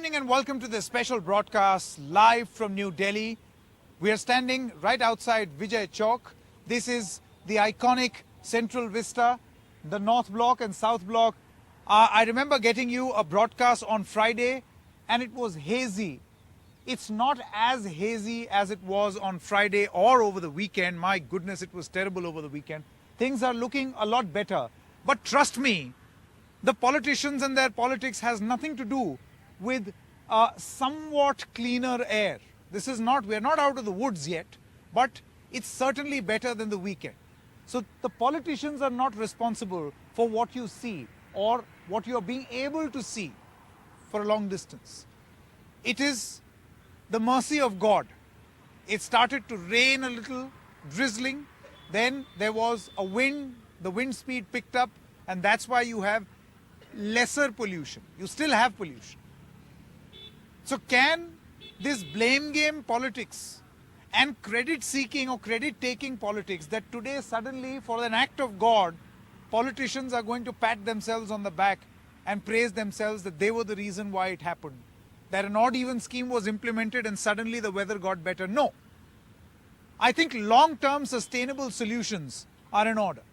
evening and welcome to this special broadcast live from New Delhi. We are standing right outside Vijay Chowk. This is the iconic Central Vista, the North Block and South Block. I remember getting you a broadcast on Friday and it was hazy. It's not as hazy as it was on Friday or over the weekend. My goodness, it was terrible over the weekend. Things are looking a lot better. But trust me, the politicians and their politics has nothing to do with somewhat cleaner air. We're not out of the woods yet, but it's certainly better than the weekend. So the politicians are not responsible for what you see or what you're being able to see for a long distance. It is the mercy of God. It started to rain a little, drizzling. Then there was a wind, the wind speed picked up, and that's why you have lesser pollution. You still have pollution. So can this blame game politics and credit seeking or credit taking politics that today suddenly for an act of God, politicians are going to pat themselves on the back and praise themselves that they were the reason why it happened, that an odd even scheme was implemented and suddenly the weather got better? No. I think long-term sustainable solutions are in order.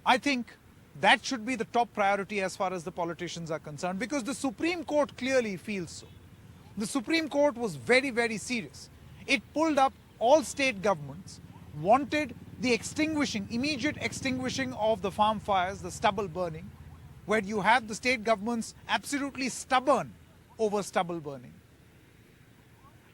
I think that should be the top priority as far as the politicians are concerned, because the Supreme Court clearly feels so. The Supreme Court was very, very serious. It pulled up all state governments, wanted the immediate extinguishing of the farm fires, the stubble burning, where you have the state governments absolutely stubborn over stubble burning.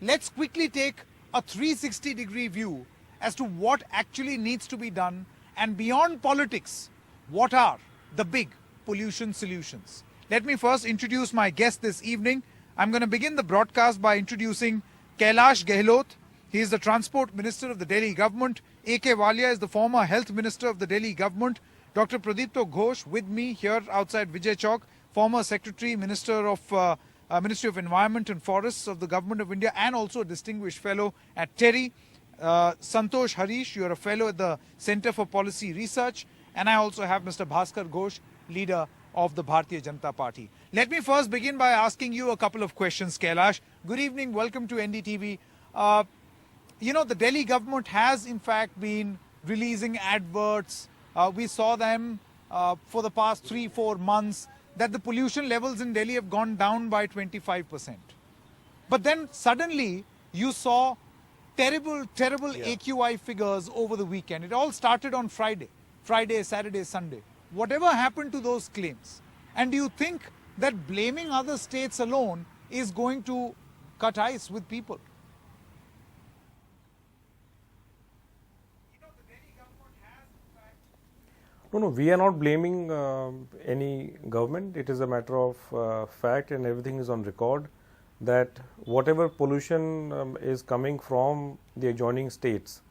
Let's quickly take a 360-degree view as to what actually needs to be done, and beyond politics, what are the big pollution solutions? Let me first introduce my guest this evening. I'm going to begin the broadcast by introducing Kailash Gehlot. He is the Transport Minister of the Delhi government. A.K. Walia is the former Health Minister of the Delhi government. Dr. Pradipto Ghosh with me here outside Vijay Chowk, former Secretary, Minister of Ministry of Environment and Forests of the Government of India, and also a distinguished fellow at TERI. Santosh Harish, you are a fellow at the Center for Policy Research. And I also have Mr. Bhaskar Ghosh, leader of the Bharatiya Janata Party. Let me first begin by asking you a couple of questions, Kailash. Good evening, welcome to NDTV. The Delhi government has in fact been releasing adverts. We saw them for the past 3-4 months that the pollution levels in Delhi have gone down by 25%. But then suddenly you saw terrible AQI figures over the weekend. It all started on Friday, Saturday, Sunday. Whatever happened to those claims? And do you think that blaming other states alone is going to cut ice with people? No, we are not blaming any government. It is a matter of fact, and everything is on record, that whatever pollution is coming from the adjoining states,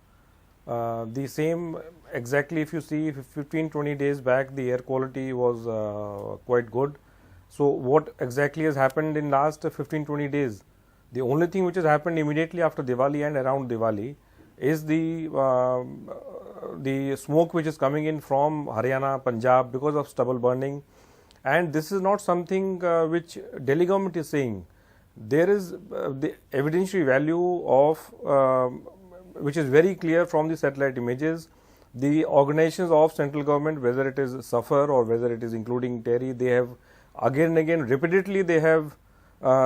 the same exactly, if you see 15-20 days back, the air quality was quite good. So what exactly has happened in last 15-20 days? The only thing which has happened immediately after Diwali and around Diwali is the smoke which is coming in from Haryana, Punjab because of stubble burning. And this is not something which Delhi government is saying. There is the evidentiary value of which is very clear from the satellite images. The organizations of central government, whether it is SAFAR or whether it is including TERI, they have again and again repeatedly they have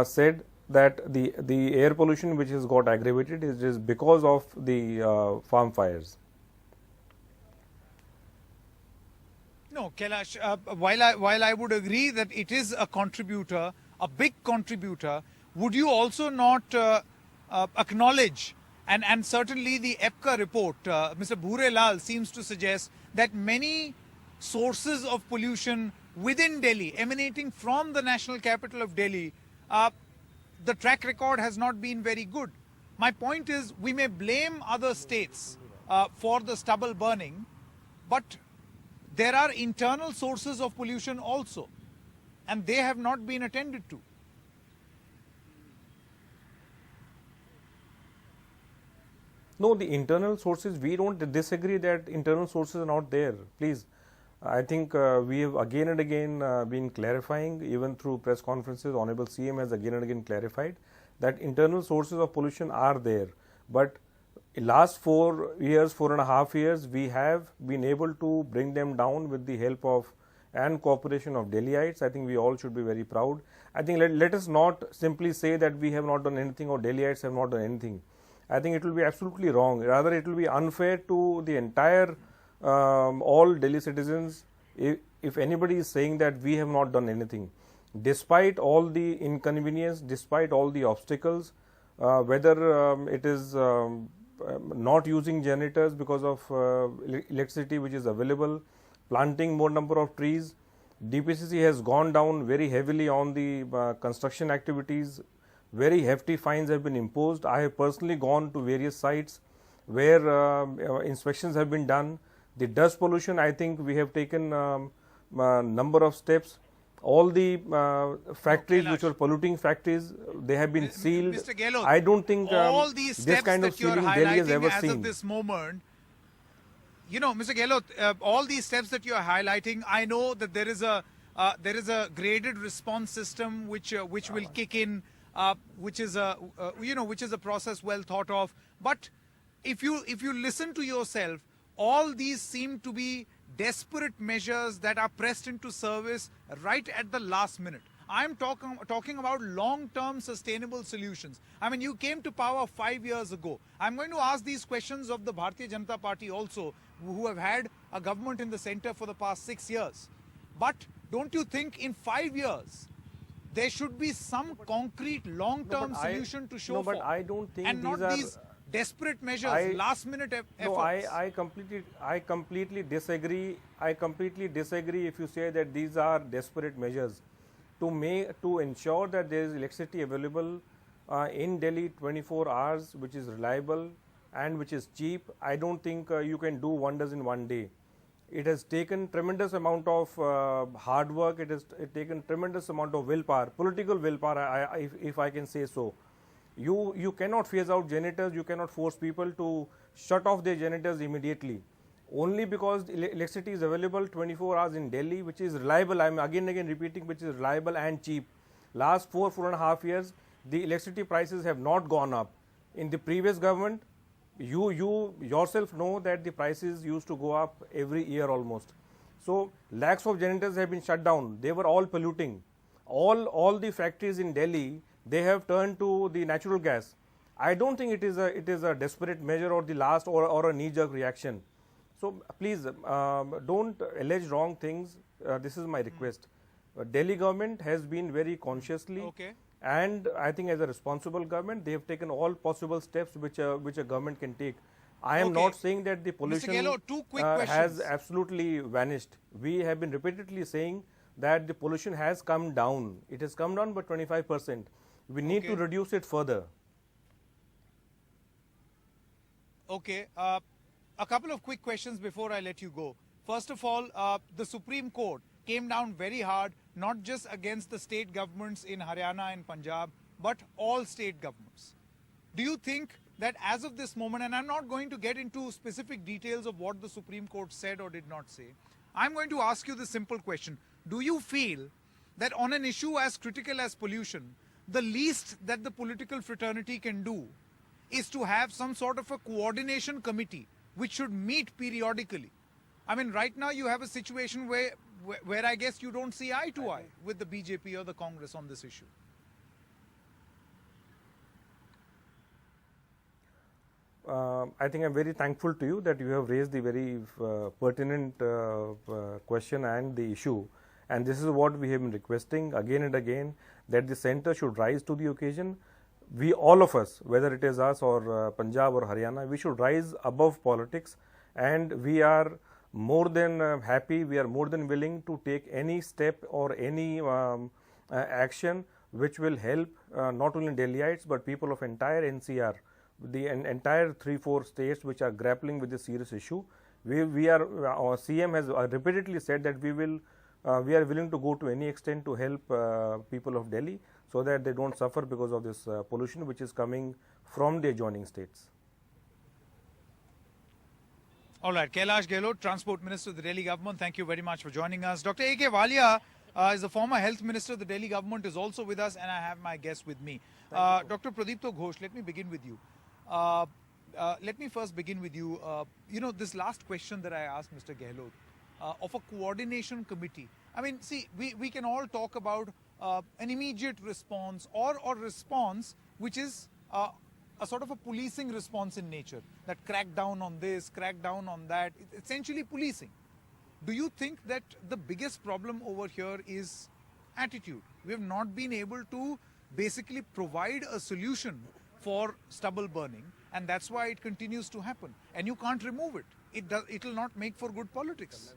said that the air pollution which has got aggravated is because of the farm fires. No, Kailash, while I would agree that it is a contributor, a big contributor, would you also not acknowledge, and certainly the EPCA report, Mr. Bhure Lal seems to suggest that many sources of pollution within Delhi, emanating from the national capital of Delhi, the track record has not been very good. My point is, we may blame other states for the stubble burning, but there are internal sources of pollution also, and they have not been attended to. No, the internal sources, we don't disagree that internal sources are not there. Please, I think we have again and again been clarifying, even through press conferences. Honorable CM has again and again clarified that internal sources of pollution are there. But in last 4 years, 4.5 years, we have been able to bring them down with the help of and cooperation of Delhiites. I think we all should be very proud. I think let us not simply say that we have not done anything or Delhiites have not done anything. I think it will be absolutely wrong. Rather, it will be unfair to the entire all Delhi citizens if anybody is saying that we have not done anything. Despite all the inconvenience, despite all the obstacles, whether it is not using generators because of electricity which is available, planting more number of trees, DPCC has gone down very heavily on the construction activities. Very hefty fines have been imposed. I have personally gone to various sites where inspections have been done. The dust pollution, I think we have taken number of steps. All the factories which were polluting factories, they have been sealed. Mr. Gehlot, I don't think all these this steps kind of that you are sealing Delhi has highlighting ever as seen. of this moment, you know, Mr. Gehlot, all these steps that you are highlighting, I know that there is a graded response system which will kick in, which is a which is a process well thought of. But if you listen to yourself, all these seem to be desperate measures that are pressed into service right at the last minute. I'm talking about long-term sustainable solutions. I mean, you came to power 5 years ago. I'm going to ask these questions of the Bharatiya Janata Party also, who have had a government in the center for the past 6 years. But don't you think in 5 years, there should be some concrete long-term solution to show for? No, but I don't think and these not are these desperate measures, last-minute efforts. No, I completely disagree. I completely disagree if you say that these are desperate measures to ensure that there is electricity available in Delhi 24 hours, which is reliable and which is cheap. I don't think you can do wonders in one day. It has taken tremendous amount of hard work. It has taken tremendous amount of willpower, political willpower, if I can say so. You cannot phase out generators. You cannot force people to shut off their generators immediately. Only because electricity is available 24 hours in Delhi, which is reliable. I'm again and again repeating, which is reliable and cheap. Last 4.5 years, the electricity prices have not gone up. In the previous government, you yourself know that the prices used to go up every year almost. So lakhs of generators have been shut down. They were all polluting. All the factories in Delhi, they have turned to the natural gas. I don't think it is a desperate measure or the last or a knee-jerk reaction. So please don't allege wrong things. This is my request. Delhi government has been very consciously, and I think as a responsible government, they have taken all possible steps which a government can take. I am not saying that the pollution has absolutely vanished. We have been repeatedly saying that the pollution has come down. It has come down by 25%. We need to reduce it further. Okay. A couple of quick questions before I let you go. First of all, the Supreme Court came down very hard, not just against the state governments in Haryana and Punjab, but all state governments. Do you think that as of this moment, and I'm not going to get into specific details of what the Supreme Court said or did not say, I'm going to ask you the simple question. Do you feel that on an issue as critical as pollution, the least that the political fraternity can do is to have some sort of a coordination committee which should meet periodically? I mean, right now you have a situation where I guess you don't see eye to eye with the BJP or the Congress on this issue. I think I'm very thankful to you that you have raised the very pertinent question and the issue. And this is what we have been requesting again and again, that the center should rise to the occasion. We, all of us, whether it is us or Punjab or Haryana, we should rise above politics, and we are more than happy, we are more than willing to take any step or any action which will help not only Delhiites but people of entire NCR, the entire 3-4 states which are grappling with this serious issue. Our CM has repeatedly said that we are willing to go to any extent to help people of Delhi so that they don't suffer because of this pollution which is coming from the adjoining states. All right, Kailash Gehlot, Transport Minister of the Delhi government, thank you very much for joining us. Dr. A.K. Walia is the former Health Minister of the Delhi government, is also with us, and I have my guest with me. Dr. Pradipto Ghosh, let me begin with you. Let me first begin with you. This last question that I asked Mr. Gehlot of a coordination committee. I mean, see, we can all talk about an immediate response or response which is a sort of a policing response in nature, that crack down on this, crack down on that, essentially policing. Do you think that the biggest problem over here is attitude? We have not been able to basically provide a solution for stubble burning, and that's why it continues to happen. And you can't remove it. It will not make for good politics.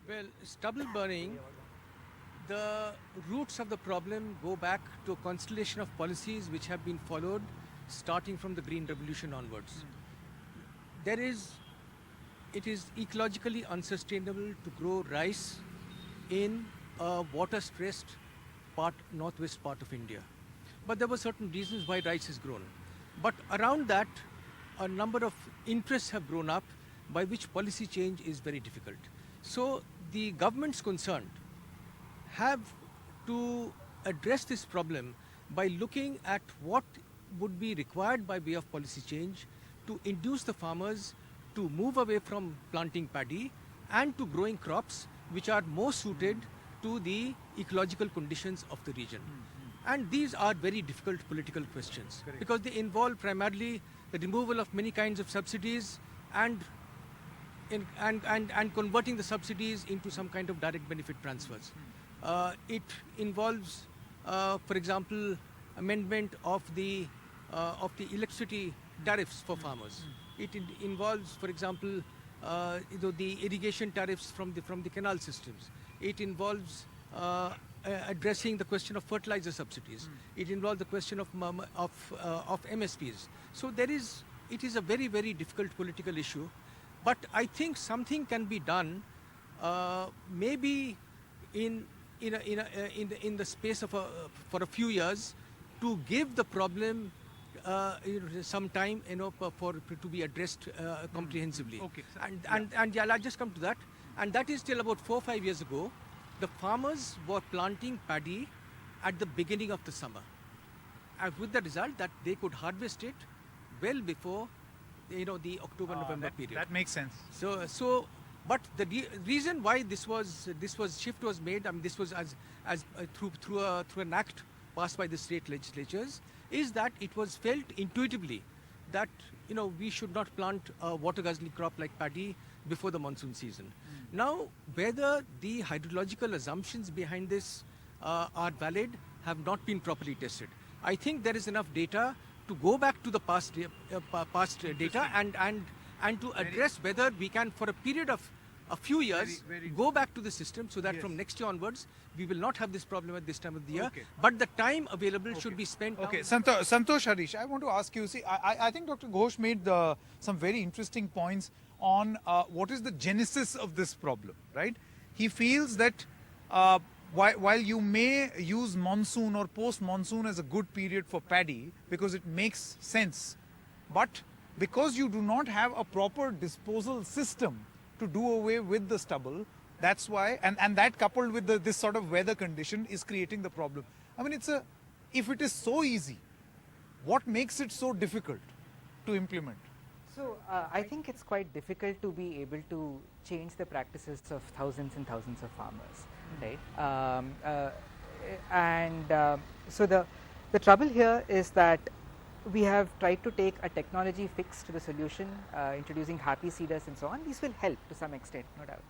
Well, stubble burning, the roots of the problem go back to a constellation of policies which have been followed starting from the Green Revolution onwards. It is ecologically unsustainable to grow rice in a water-stressed northwest part of India. But there were certain reasons why rice is grown. But around that, a number of interests have grown up by which policy change is very difficult. So the governments concerned have to address this problem by looking at what would be required by way of policy change to induce the farmers to move away from planting paddy and to growing crops which are more suited to the ecological conditions of the region. And these are very difficult political questions. Correct. Because they involve primarily the removal of many kinds of subsidies and converting the subsidies into some kind of direct benefit transfers. It involves, for example, amendment of the electricity tariffs for farmers. It involves, for example, the irrigation tariffs from the canal systems. It involves addressing the question of fertilizer subsidies. It involves the question of MSPs. So it is a very, very difficult political issue. But I think something can be done, maybe in the space of for a few years, to give the problem some time, to be addressed comprehensively. Okay. And yeah, I'll just come to that. And that is till about 4 or 5 years ago, the farmers were planting paddy at the beginning of the summer, with the result that they could harvest it well before the October-November period. That makes sense. But the reason why this shift was made, I mean, this was through an act passed by the state legislatures, is that it was felt intuitively that we should not plant a water guzzling crop like paddy before the monsoon season. Now, whether the hydrological assumptions behind this are valid have not been properly tested. I think there is enough data to go back to the past data and to address whether we can, for a period of a few years, go back to the system so that from next year onwards, we will not have this problem at this time of the year. Okay. But the time available should be spent. Okay, Santosh Harish, I want to ask you, see, I think Dr. Ghosh made some very interesting points on what is the genesis of this problem, right? He feels that while you may use monsoon or post-monsoon as a good period for paddy because it makes sense, but because you do not have a proper disposal system to do away with the stubble, that's why, and that coupled with this sort of weather condition is creating the problem. I mean, if it is so easy, what makes it so difficult to implement? So I think it's quite difficult to be able to change the practices of thousands and thousands of farmers, right? So the trouble here is that we have tried to take a technology fix to the solution, introducing happy seeders and so on. These will help to some extent, no doubt.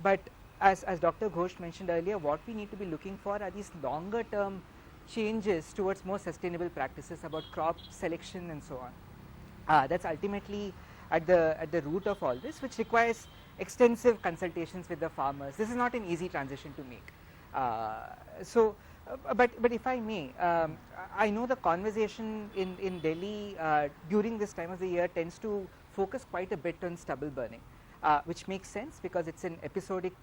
But as Dr. Ghosh mentioned earlier, what we need to be looking for are these longer term changes towards more sustainable practices about crop selection and so on. That's ultimately at the root of all this, which requires extensive consultations with the farmers. This is not an easy transition to make. But if I may, I know the conversation in Delhi during this time of the year tends to focus quite a bit on stubble burning, which makes sense because it's an episodic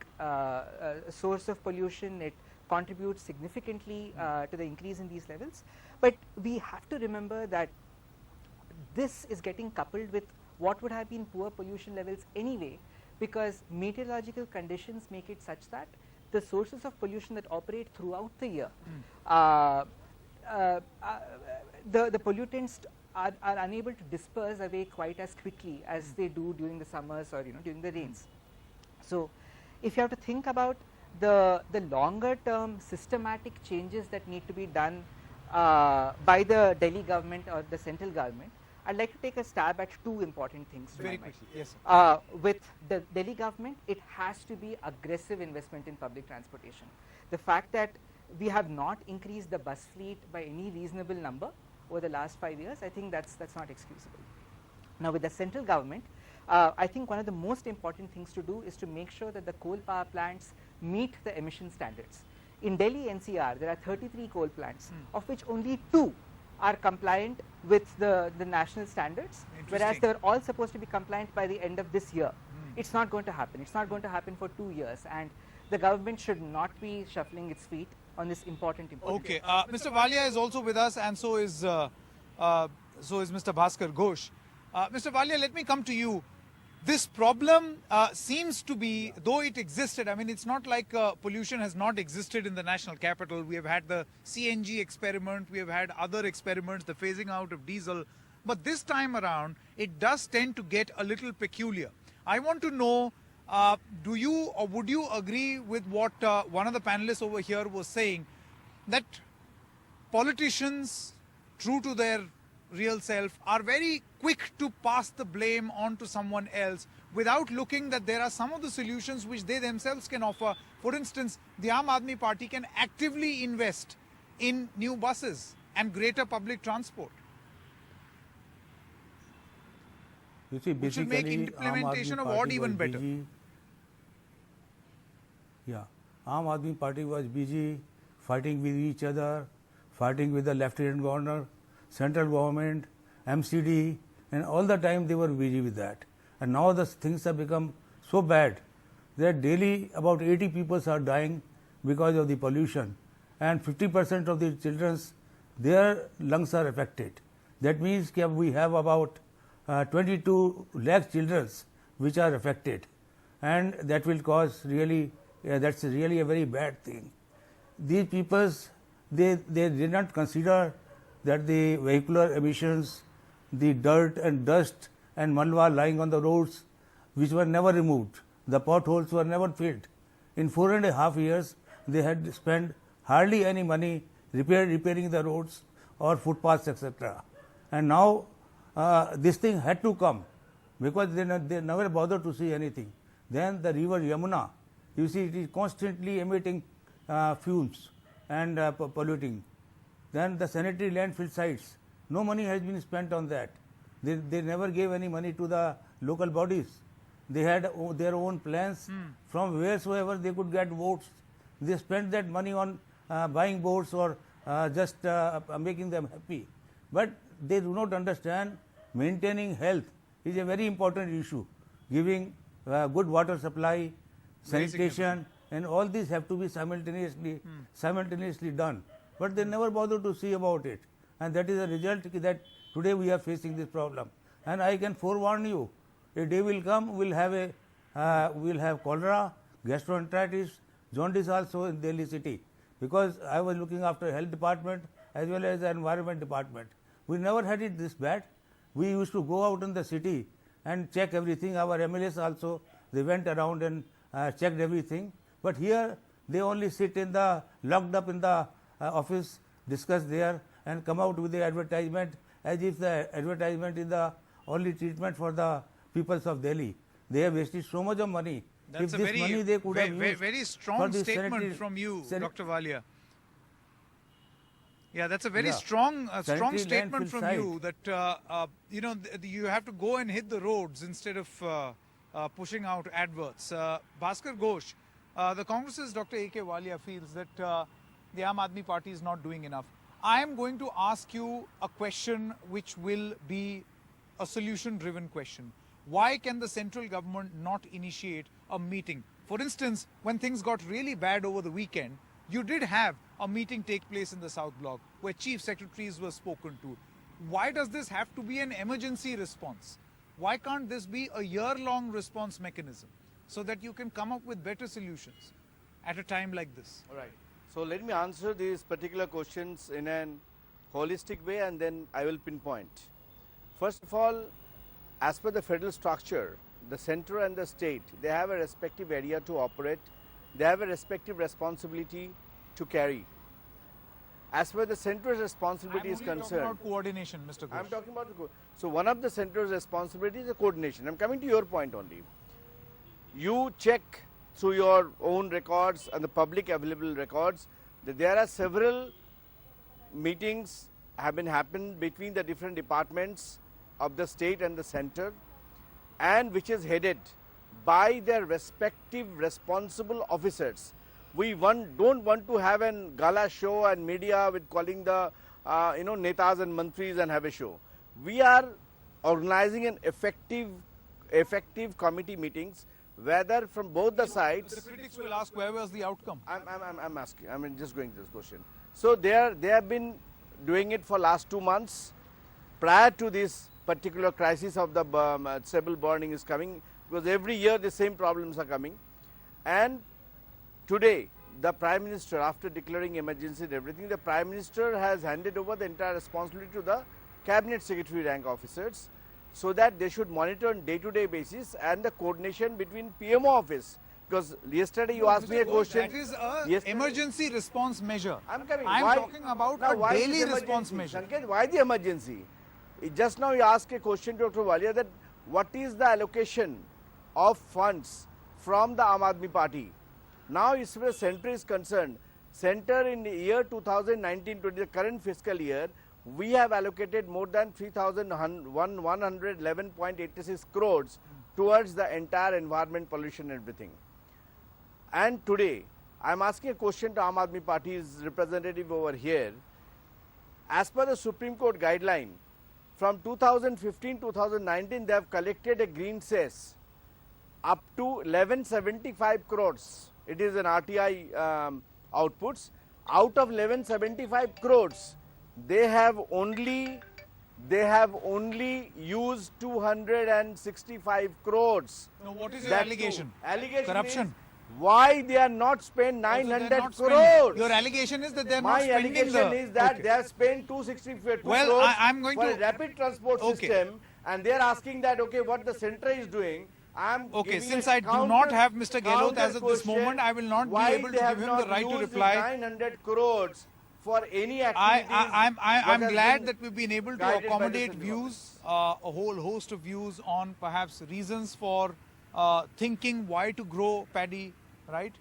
source of pollution. It contributes significantly to the increase in these levels. But we have to remember that this is getting coupled with what would have been poor pollution levels anyway, because meteorological conditions make it such that the sources of pollution that operate throughout the year, the pollutants are unable to disperse away quite as quickly as they do during the summers or during the rains. So if you have to think about the longer term systematic changes that need to be done by the Delhi government or the central government, I'd like to take a stab at two important things. Very quickly, yes, sir. With the Delhi government, it has to be aggressive investment in public transportation. The fact that we have not increased the bus fleet by any reasonable number over the last 5 years, I think that's not excusable. Now with the central government, I think one of the most important things to do is to make sure that the coal power plants meet the emission standards. In Delhi NCR, there are 33 coal plants, of which only 2 are compliant with the national standards, whereas they were all supposed to be compliant by the end of this year. It's not going to happen. It's not going to happen for 2 years, and the government should not be shuffling its feet on this important. Okay, Mr. Walia is also with us, and so is Mr. Bhaskar Ghosh. Mr. Walia, let me come to you. This problem seems to be, though it existed, I mean, it's not like pollution has not existed in the national capital. We have had the CNG experiment, we have had other experiments, the phasing out of diesel. But this time around, it does tend to get a little peculiar. I want to know, do you or would you agree with what one of the panelists over here was saying, that politicians, true to their real self, are very quick to pass the blame on to someone else without looking that there are some of the solutions which they themselves can offer. For instance, the Aam Aadmi Party can actively invest in new buses and greater public transport. You see, Which will make implementation of odd even better. Aam Aadmi Party was busy fighting with each other, fighting with the Lieutenant Governor, central government, MCD, and all the time they were busy with that. And now the things have become so bad that daily about 80 people are dying because of the pollution, and 50% of the children's, their lungs are affected. That means we have about 22 lakh children which are affected, and that will cause really, that's really a very bad thing. These people, they did not consider that the vehicular emissions, the dirt and dust and malwa lying on the roads, which were never removed, the potholes were never filled. In 4.5 years, they had spent hardly any money repairing the roads or footpaths, etc. And now this thing had to come, because they never bothered to see anything. Then the river Yamuna, you see, it is constantly emitting fumes and polluting. Then the sanitary landfill sites, no money has been spent on that. They never gave any money to the local bodies. They had their own plans from wheresoever they could get votes. They spent that money on buying votes or just making them happy. But they do not understand maintaining health is a very important issue. Giving good water supply, sanitation, and all these have to be simultaneously done. But they never bother to see about it, and that is the result that today we are facing this problem. And I can forewarn you, a day will come, we'll have cholera, gastroenteritis, jaundice also in Delhi city, because I was looking after health department as well as the environment department. We never had it this bad. We used to go out in the city and check everything. Our MLAs also, they went around and checked everything. But here they only sit in the locked up in the office, discuss there, and come out with the advertisement as if the advertisement is the only treatment for the peoples of Delhi. They have wasted so much of money. That's if a this money they could have used very for strong the statement from you, Dr. Walia. Yeah, that's a very Yeah. strong Sanitary statement landfill from site. you, that you have to go and hit the roads instead of pushing out adverts. Bhaskar Ghosh, the Congress's Dr. A.K. Walia feels that the Aam Aadmi Party is not doing enough. I am going to ask you a question which will be a solution-driven question. Why can the central government not initiate a meeting? For instance, when things got really bad over the weekend, you did have a meeting take place in the South Block where chief secretaries were spoken to. Why does this have to be an emergency response? why can't this be a year-long response mechanism so that you can come up with better solutions at a time like this? All right. So let me answer these particular questions in an holistic way, and then I will pinpoint. First of all, as per the federal structure, the center and the state, they have a respective area to operate. They have a respective responsibility to carry. As far as the central's responsibility is concerned, talking about coordination, Mr. Ghosh. I'm talking about so one of the central's responsibility is the coordination. I'm coming to your point only. You check through your own records and the public available records that there are several meetings have been happened between the different departments of the state and the center, and which is headed by their respective responsible officers. We don't want to have a gala show and media with calling the netas and mantris and have a show. We are organizing an effective committee meetings, whether from both the sides. The critics will ask, where was the outcome? I'm asking. I mean, just going to this question. So they have been doing it for last 2 months prior to this particular crisis of the stubble burning is coming, because every year the same problems are coming. And today, the Prime Minister, after declaring emergency and everything, the Prime Minister has handed over the entire responsibility to the Cabinet Secretary rank officers, so that they should monitor on day-to-day basis and the coordination between PMO office. Because yesterday you asked me a question. That is an Yesterday- emergency response measure. I'm coming. I'm Why- talking about Now, a why daily this response emergency? measure. Sanket, why the emergency? Just now you asked a question to Dr. Walia that what is the allocation of funds from the Aam Aadmi Party? Now, as far as center is concerned, center in the year 2019-20, the current fiscal year, we have allocated more than 3,111.86 crores towards the entire environment, pollution and everything. And today, I am asking a question to Aam Aadmi Party's representative over here. As per the Supreme Court guideline, from 2015-2019, they have collected a green cess up to 1175 crores. It is an RTI outputs. Out of 1175 crores, they have only used 265 crores. Now, what is your That too. allegation? Allegation Corruption. is why they are not spent Also, they're 900 not spending. crores. Your allegation is that they're My not spending allegation is that Okay. they have spent 265 Well, crores I'm going for to- a rapid transport Okay. system, and they are asking that, okay, what the center is doing. I'm Okay, giving since a I do not counter- have Mr. Gehlot as of this counter moment, I will not be why able to they have give him the not right to used reply. 900 crores for any activities. I'm what has glad been that we've been able to guided by the accommodate central views, a whole host of views on perhaps reasons for thinking why to grow paddy, right?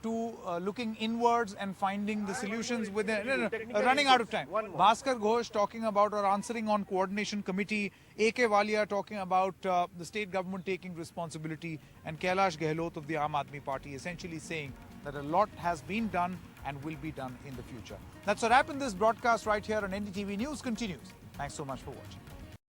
To looking inwards and finding the solutions within. Running out of time. One more. Bhaskar Ghosh talking about or answering on coordination committee, A.K. Walia talking about the state government taking responsibility, and Kailash Gehlot of the Aam Aadmi Party essentially saying that a lot has been done and will be done in the future. That's a wrap in this broadcast right here on NDTV. News continues. Thanks so much for watching.